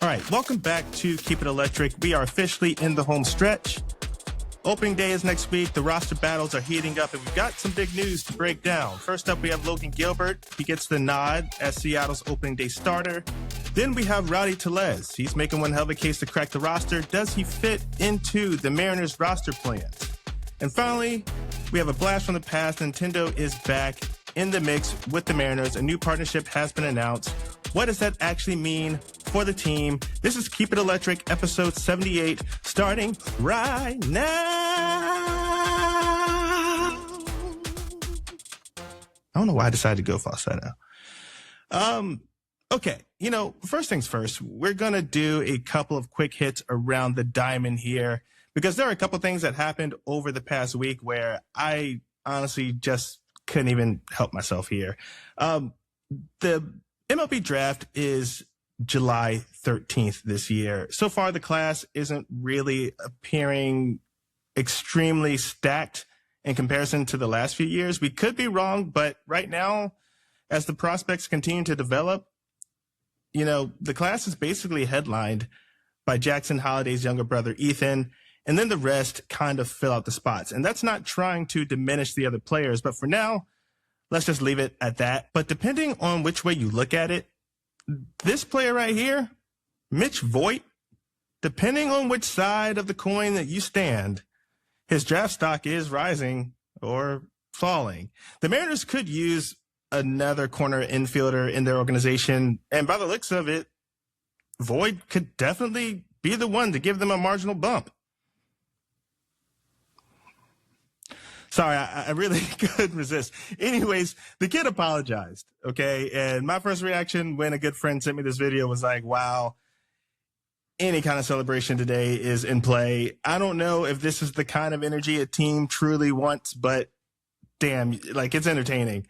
All right, welcome back to Keep It Electric. We are officially in the home stretch. Opening day is next week. The roster battles are heating up, and we've got some big news to break down. First up, we have Logan Gilbert. He gets the nod as Seattle's opening day starter. Then we have Rowdy Tellez. He's making one hell of a case to crack the roster. Does he fit into the Mariners roster plans? And finally, we have a blast from the past. Nintendo is back in the mix with the Mariners. A new partnership has been announced. What does that actually mean for the team? This is Keep It Electric, episode 78, starting right now. I don't know why I decided to go falsetto. Okay, first things first, we're going to do a couple of quick hits around the diamond here because there are a couple things that happened over the past week where I honestly just couldn't even help myself here. The MLB draft is July 13th this year. So far, the class isn't really appearing extremely stacked in comparison to the last few years. We could be wrong, but right now, as the prospects continue to develop, the class is basically headlined by Jackson Holliday's younger brother, Ethan, and then the rest kind of fill out the spots. And that's not trying to diminish the other players, but for now, let's just leave it at that. But depending on which way you look at it, this player right here, Mitch Voigt, depending on which side of the coin that you stand, his draft stock is rising or falling. The Mariners could use another corner infielder in their organization, and by the looks of it, Voigt could definitely be the one to give them a marginal bump. Sorry, I really couldn't resist. Anyways, the kid apologized, okay? And my first reaction when a good friend sent me this video was like, wow, any kind of celebration today is in play. I don't know if this is the kind of energy a team truly wants, but damn, it's entertaining.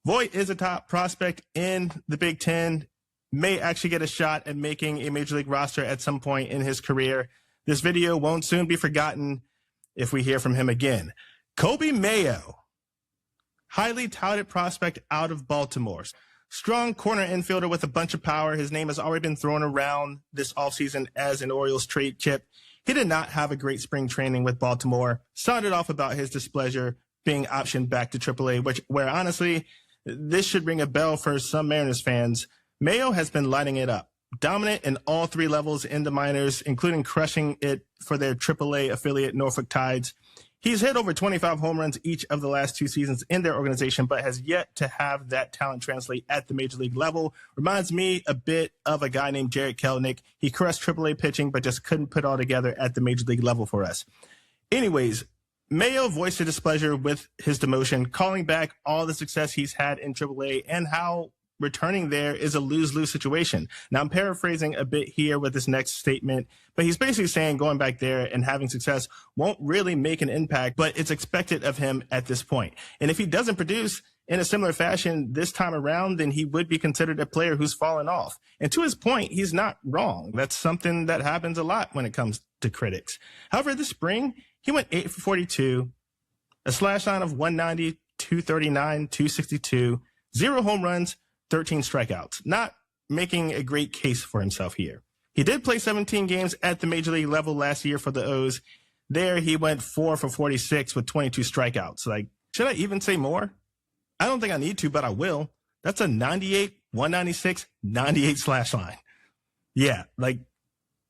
Voigt is a top prospect in the Big Ten, may actually get a shot at making a major league roster at some point in his career. This video won't soon be forgotten if we hear from him again. Kobe Mayo, highly touted prospect out of Baltimore. Strong corner infielder with a bunch of power. His name has already been thrown around this offseason as an Orioles trade chip. He did not have a great spring training with Baltimore. Sounded off about his displeasure being optioned back to AAA, where honestly, this should ring a bell for some Mariners fans. Mayo has been lighting it up. Dominant in all three levels in the minors, including crushing it for their AAA affiliate Norfolk Tides. He's hit over 25 home runs each of the last two seasons in their organization, but has yet to have that talent translate at the major league level. Reminds me a bit of a guy named Jarred Kelenic. He crushed AAA pitching, but just couldn't put it all together at the major league level for us. Anyways, Mayo voiced a displeasure with his demotion, calling back all the success he's had in AAA and how returning there is a lose-lose situation. Now, I'm paraphrasing a bit here with this next statement, but he's basically saying going back there and having success won't really make an impact, but it's expected of him at this point. And if he doesn't produce in a similar fashion this time around, then he would be considered a player who's fallen off. And to his point, he's not wrong. That's something that happens a lot when it comes to critics. However, this spring, he went 8 for 42, a slash line of 190, 239, 262, 0 home runs, 13 strikeouts, not making a great case for himself here. He did play 17 games at the major league level last year for the O's. There, he went 4 for 46 with 22 strikeouts. Should I even say more? I don't think I need to, but I will. That's a 98, 196, 98 slash line. Yeah,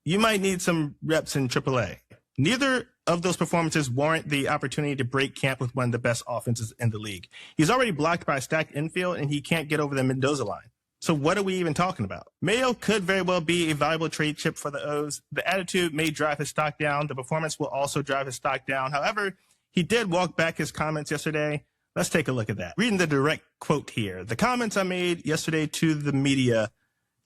you might need some reps in AAA. Neither of those performances warrant the opportunity to break camp with one of the best offenses in the league. He's already blocked by a stacked infield, and he can't get over the Mendoza line. So what are we even talking about? Mayo could very well be a valuable trade chip for the O's. The attitude may drive his stock down. The performance will also drive his stock down. However, he did walk back his comments yesterday. Let's take a look at that. Reading the direct quote here. The comments I made yesterday to the media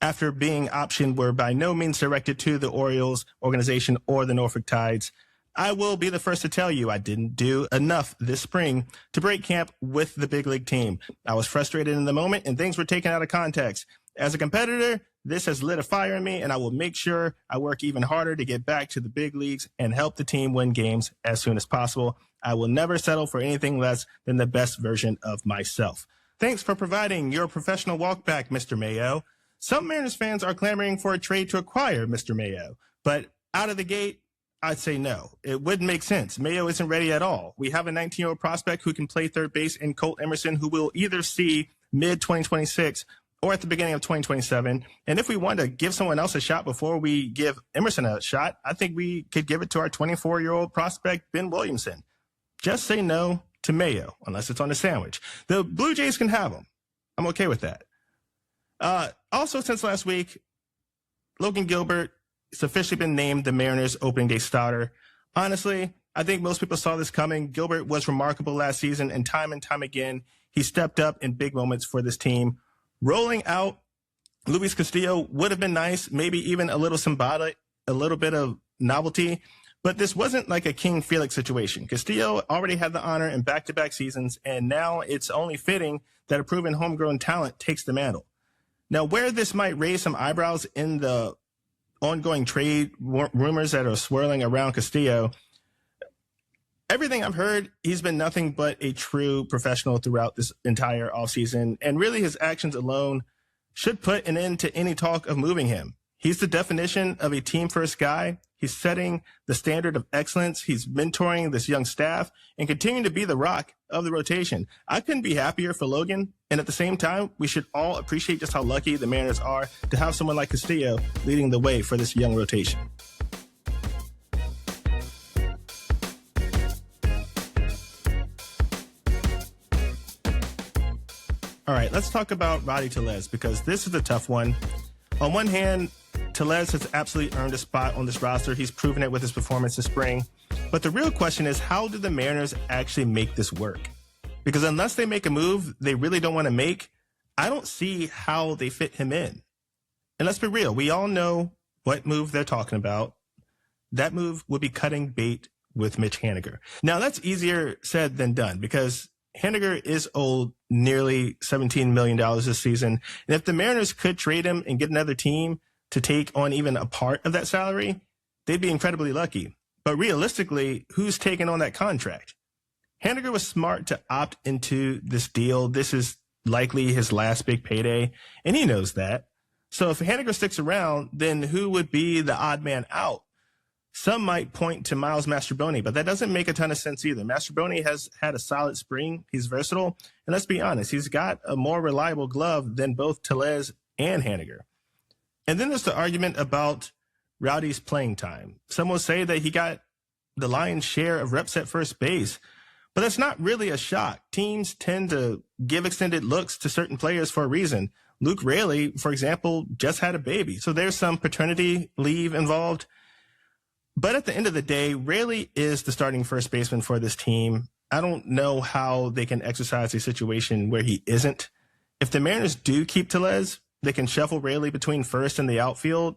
after being optioned were by no means directed to the Orioles organization or the Norfolk Tides. I will be the first to tell you I didn't do enough this spring to break camp with the big league team. I was frustrated in the moment and things were taken out of context. As a competitor, this has lit a fire in me, and I will make sure I work even harder to get back to the big leagues and help the team win games as soon as possible. I will never settle for anything less than the best version of myself. Thanks for providing your professional walk back, Mr. Mayo. Some Mariners fans are clamoring for a trade to acquire Mr. Mayo, but out of the gate, I'd say no. It wouldn't make sense. Mayo isn't ready at all. We have a 19-year-old prospect who can play third base in Colt Emerson, who we'll either see mid-2026 or at the beginning of 2027. And if we want to give someone else a shot before we give Emerson a shot, I think we could give it to our 24-year-old prospect, Ben Williamson. Just say no to Mayo, unless it's on a sandwich. The Blue Jays can have him. I'm okay with that. Also, since last week, Logan Gilbert has officially been named the Mariners' opening day starter. Honestly, I think most people saw this coming. Gilbert was remarkable last season, and time again, he stepped up in big moments for this team. Rolling out Luis Castillo would have been nice, maybe even a little symbolic, a little bit of novelty, but this wasn't like a King Felix situation. Castillo already had the honor in back-to-back seasons, and now it's only fitting that a proven homegrown talent takes the mantle. Now, where this might raise some eyebrows in the ongoing trade rumors that are swirling around Castillo, everything I've heard, he's been nothing but a true professional throughout this entire offseason, and really his actions alone should put an end to any talk of moving him. He's the definition of a team-first guy. He's setting the standard of excellence. He's mentoring this young staff and continuing to be the rock of the rotation. I couldn't be happier for Logan. And at the same time, we should all appreciate just how lucky the Mariners are to have someone like Castillo leading the way for this young rotation. All right, let's talk about Rowdy Tellez, because this is a tough one. On one hand, Tellez has absolutely earned a spot on this roster. He's proven it with his performance this spring. But the real question is, how do the Mariners actually make this work? Because unless they make a move they really don't want to make, I don't see how they fit him in. And let's be real, we all know what move they're talking about. That move would be cutting bait with Mitch Haniger. Now, that's easier said than done, because Haniger is owed nearly $17 million this season. And if the Mariners could trade him and get another team to take on even a part of that salary, they'd be incredibly lucky. But realistically, who's taking on that contract? Haniger was smart to opt into this deal. This is likely his last big payday, and he knows that. So if Haniger sticks around, then who would be the odd man out? Some might point to Miles Mastrobuoni, but that doesn't make a ton of sense either. Mastrobuoni has had a solid spring. He's versatile. And let's be honest, he's got a more reliable glove than both Tellez and Haniger. And then there's the argument about Rowdy's playing time. Some will say that he got the lion's share of reps at first base, but that's not really a shock. Teams tend to give extended looks to certain players for a reason. Luke Raley, for example, just had a baby, so there's some paternity leave involved. But at the end of the day, Raley is the starting first baseman for this team. I don't know how they can exercise a situation where he isn't. If the Mariners do keep Tellez, they can shuffle Raley between first and the outfield.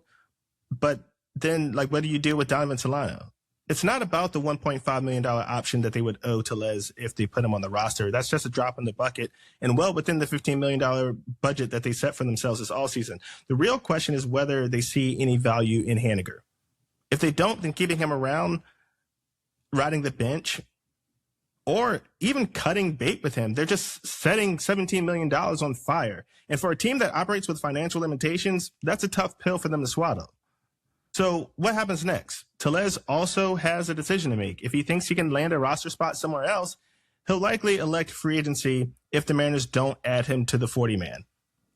But then, what do you do with Donovan Solano? It's not about the $1.5 million option that they would owe Tellez if they put him on the roster. That's just a drop in the bucket and well within the $15 million budget that they set for themselves this all season. The real question is whether they see any value in Haniger. If they don't, then keeping him around, riding the bench, or even cutting bait with him, they're just setting $17 million on fire. And for a team that operates with financial limitations, that's a tough pill for them to swallow. So what happens next? Tellez also has a decision to make. If he thinks he can land a roster spot somewhere else, he'll likely elect free agency if the Mariners don't add him to the 40-man.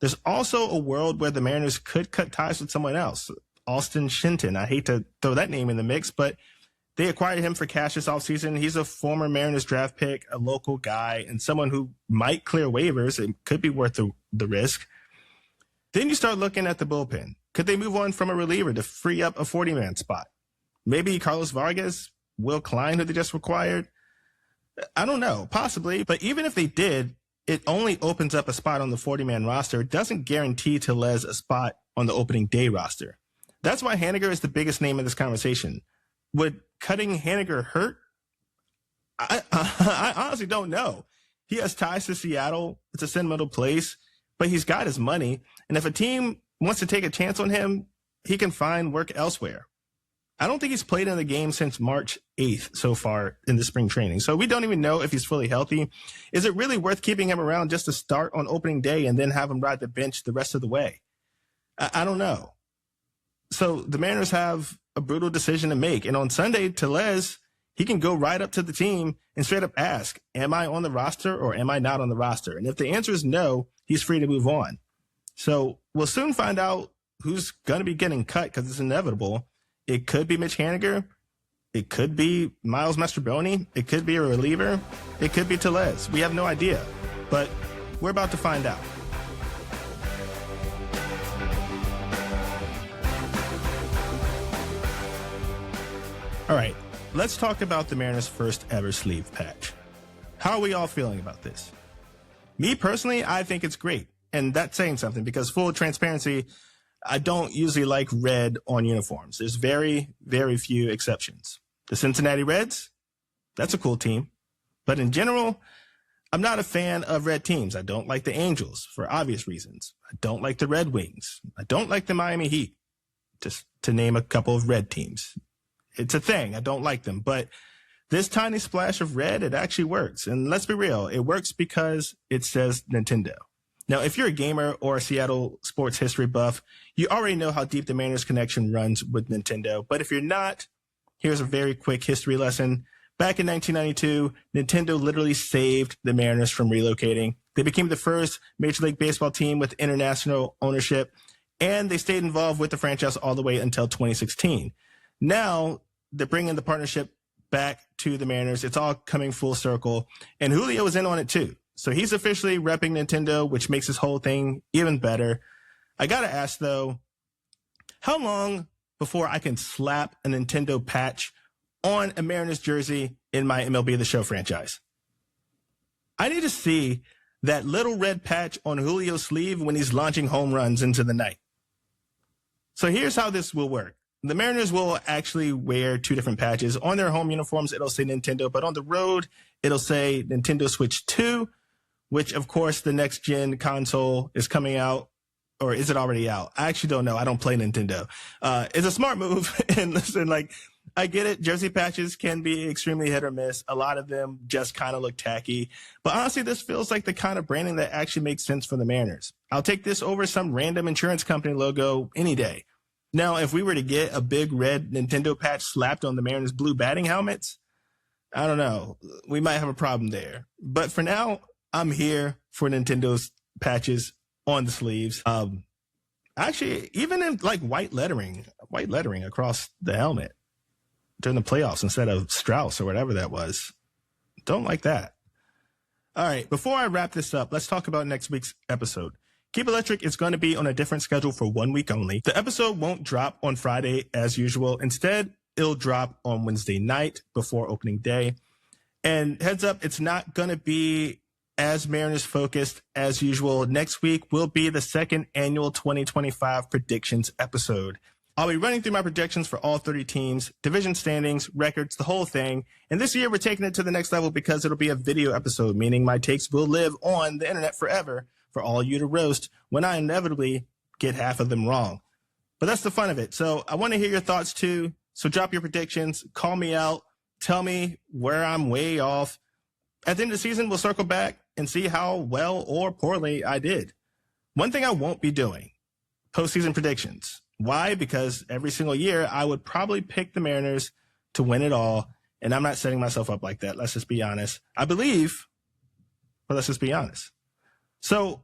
There's also a world where the Mariners could cut ties with someone else. Austin Shenton. I hate to throw that name in the mix, but they acquired him for cash this offseason. He's a former Mariners draft pick, a local guy, and someone who might clear waivers. It could be worth the risk. Then you start looking at the bullpen. Could they move on from a reliever to free up a 40-man spot? Maybe Carlos Vargas, Will Klein, who they just acquired? I don't know, possibly. But even if they did, it only opens up a spot on the 40-man roster. It doesn't guarantee Tellez a spot on the opening day roster. That's why Haniger is the biggest name in this conversation. Would cutting Haniger hurt? I honestly don't know. He has ties to Seattle. It's a sentimental place, but he's got his money. And if a team wants to take a chance on him, he can find work elsewhere. I don't think he's played in the game since March 8th so far in the spring training. So we don't even know if he's fully healthy. Is it really worth keeping him around just to start on opening day and then have him ride the bench the rest of the way? I don't know. So the Mariners have a brutal decision to make. And on Sunday, Tellez, he can go right up to the team and straight up ask, am I on the roster or am I not on the roster? And if the answer is no, he's free to move on. So we'll soon find out who's going to be getting cut because it's inevitable. It could be Mitch Haniger. It could be Miles Mastrobuoni. It could be a reliever. It could be Tellez. We have no idea, but we're about to find out. All right, let's talk about the Mariners' first ever sleeve patch. How are we all feeling about this? Me personally, I think it's great. And that's saying something because full transparency, I don't usually like red on uniforms. There's very, very few exceptions. The Cincinnati Reds, that's a cool team. But in general, I'm not a fan of red teams. I don't like the Angels for obvious reasons. I don't like the Red Wings. I don't like the Miami Heat, just to name a couple of red teams. It's a thing. I don't like them. But this tiny splash of red, it actually works. And let's be real. It works because it says Nintendo. Now, if you're a gamer or a Seattle sports history buff, you already know how deep the Mariners connection runs with Nintendo. But if you're not, here's a very quick history lesson. Back in 1992, Nintendo literally saved the Mariners from relocating. They became the first Major League Baseball team with international ownership, and they stayed involved with the franchise all the way until 2016. Now, they're bringing the partnership back to the Mariners. It's all coming full circle, and Julio is in on it too. So he's officially repping Nintendo, which makes this whole thing even better. I got to ask, though, how long before I can slap a Nintendo patch on a Mariners jersey in my MLB The Show franchise? I need to see that little red patch on Julio's sleeve when he's launching home runs into the night. So here's how this will work. The Mariners will actually wear two different patches. On their home uniforms, it'll say Nintendo, but on the road, it'll say Nintendo Switch 2, which, of course, the next-gen console is coming out. Or is it already out? I actually don't know. I don't play Nintendo. It's a smart move. And listen, like, I get it. Jersey patches can be extremely hit or miss. A lot of them just kind of look tacky. But honestly, this feels like the kind of branding that actually makes sense for the Mariners. I'll take this over some random insurance company logo any day. Now, if we were to get a big red Nintendo patch slapped on the Mariners' blue batting helmets, I don't know. We might have a problem there. But for now, I'm here for Nintendo's patches on the sleeves. Actually, even in like white lettering across the helmet during the playoffs instead of Strauss or whatever that was. Don't like that. All right, before I wrap this up, let's talk about next week's episode. Keep Electric is going to be on a different schedule for 1 week only. The episode won't drop on Friday as usual. Instead, it'll drop on Wednesday night before opening day. And heads up, it's not going to be as Mariners focused as usual. Next week will be the second annual 2025 predictions episode. I'll be running through my projections for all 30 teams, division standings, records, the whole thing. And this year we're taking it to the next level because it'll be a video episode, meaning my takes will live on the internet forever for all you to roast when I inevitably get half of them wrong. But that's the fun of it. So I want to hear your thoughts too. So drop your predictions, call me out, tell me where I'm way off. At the end of the season, we'll circle back and see how well or poorly I did. One thing I won't be doing, postseason predictions. Why? Because every single year I would probably pick the Mariners to win it all. And I'm not setting myself up like that. Let's just be honest. I believe, but let's just be honest. So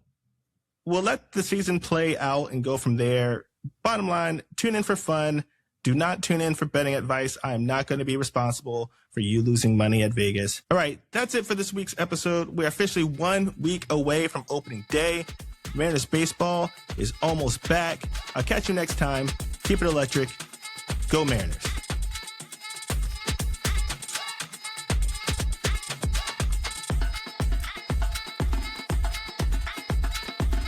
we'll let the season play out and go from there. Bottom line, tune in for fun. Do not tune in for betting advice. I am not going to be responsible for you losing money at Vegas. All right, that's it for this week's episode. We're officially 1 week away from opening day. Mariners baseball is almost back. I'll catch you next time. Keep it electric. Go Mariners.